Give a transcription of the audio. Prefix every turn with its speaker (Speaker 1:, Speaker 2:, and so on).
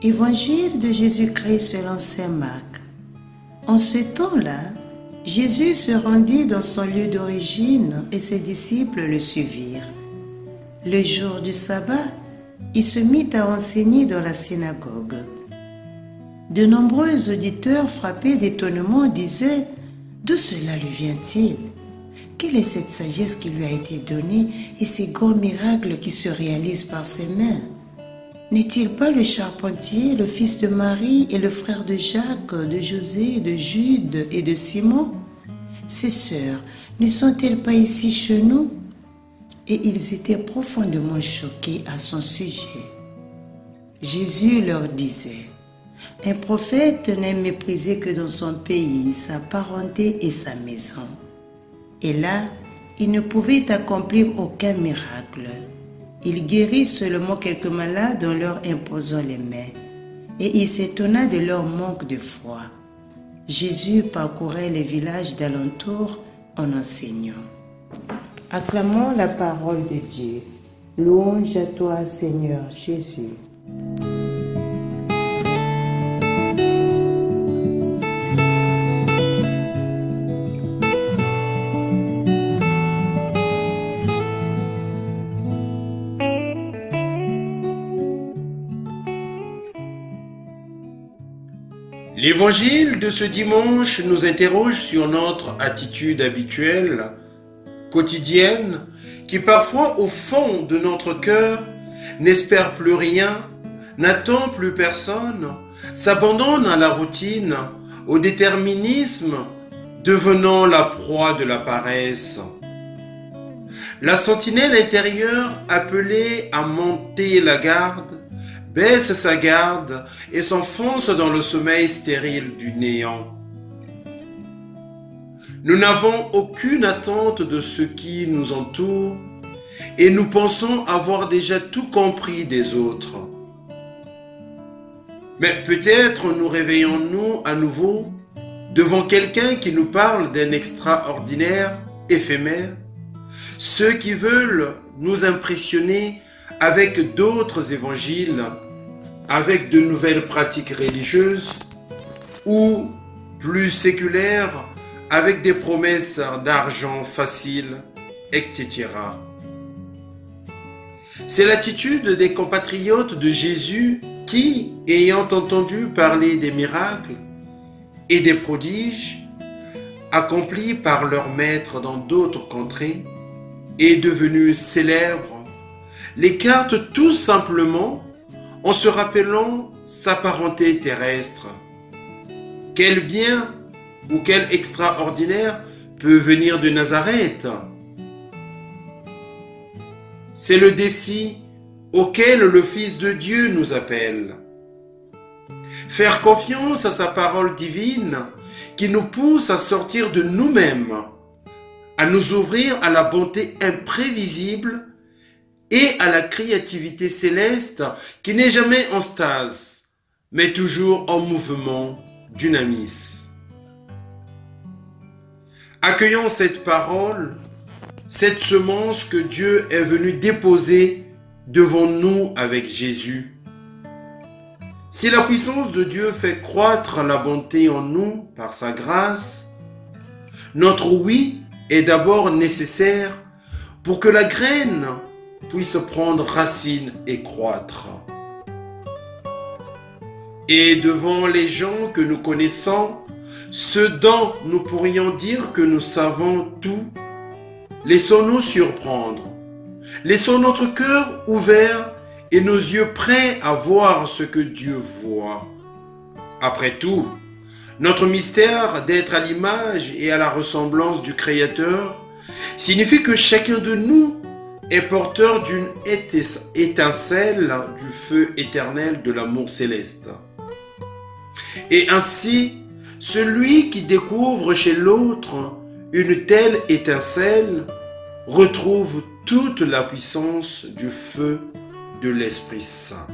Speaker 1: Évangile de Jésus-Christ selon saint Marc. En ce temps-là, Jésus se rendit dans son lieu d'origine et ses disciples le suivirent. Le jour du sabbat, il se mit à enseigner dans la synagogue. De nombreux auditeurs frappés d'étonnement disaient « D'où cela lui vient-il ? Quelle est cette sagesse qui lui a été donnée et ces grands miracles qui se réalisent par ses mains ? N'est-il pas le charpentier, le fils de Marie et le frère de Jacques, de José, de Jude et de Simon ? Ses sœurs ne sont-elles pas ici chez nous ? » Et ils étaient profondément choqués à son sujet. Jésus leur disait « Un prophète n'est méprisé que dans son pays, sa parenté et sa maison. » Et là, il ne pouvait accomplir aucun miracle. Il guérit seulement quelques malades en leur imposant les mains. Et il s'étonna de leur manque de foi. Jésus parcourait les villages d'alentour en enseignant. Acclamons la parole de Dieu. Louange à toi, Seigneur Jésus.
Speaker 2: L'évangile de ce dimanche nous interroge sur notre attitude habituelle, quotidienne, qui parfois au fond de notre cœur n'espère plus rien, n'attend plus personne, s'abandonne à la routine, au déterminisme, devenant la proie de la paresse. La sentinelle intérieure appelée à monter la garde baisse sa garde et s'enfonce dans le sommeil stérile du néant. Nous n'avons aucune attente de ce qui nous entoure et nous pensons avoir déjà tout compris des autres. Mais peut-être nous réveillons-nous à nouveau devant quelqu'un qui nous parle d'un extraordinaire éphémère, ceux qui veulent nous impressionner avec d'autres évangiles, avec de nouvelles pratiques religieuses ou plus séculaires, avec des promesses d'argent facile, etc. C'est l'attitude des compatriotes de Jésus qui, ayant entendu parler des miracles et des prodiges accomplis par leurs maîtres dans d'autres contrées et devenus célèbres, l'écartent tout simplement en se rappelant sa parenté terrestre. Quel bien ou quel extraordinaire peut venir de Nazareth? C'est le défi auquel le Fils de Dieu nous appelle. Faire confiance à sa parole divine qui nous pousse à sortir de nous-mêmes, à nous ouvrir à la bonté imprévisible et à la créativité céleste qui n'est jamais en stase, mais toujours en mouvement, dynamis. Accueillons cette parole, cette semence que Dieu est venu déposer devant nous avec Jésus. Si la puissance de Dieu fait croître la bonté en nous par sa grâce, notre oui est d'abord nécessaire pour que la graine puisse prendre racine et croître. Et devant les gens que nous connaissons, ceux dont nous pourrions dire que nous savons tout, laissons-nous surprendre. Laissons notre cœur ouvert et nos yeux prêts à voir ce que Dieu voit. Après tout, notre mystère d'être à l'image et à la ressemblance du Créateur signifie que chacun de nous est porteur d'une étincelle du feu éternel de l'amour céleste. Et ainsi, celui qui découvre chez l'autre une telle étincelle retrouve toute la puissance du feu de l'Esprit Saint.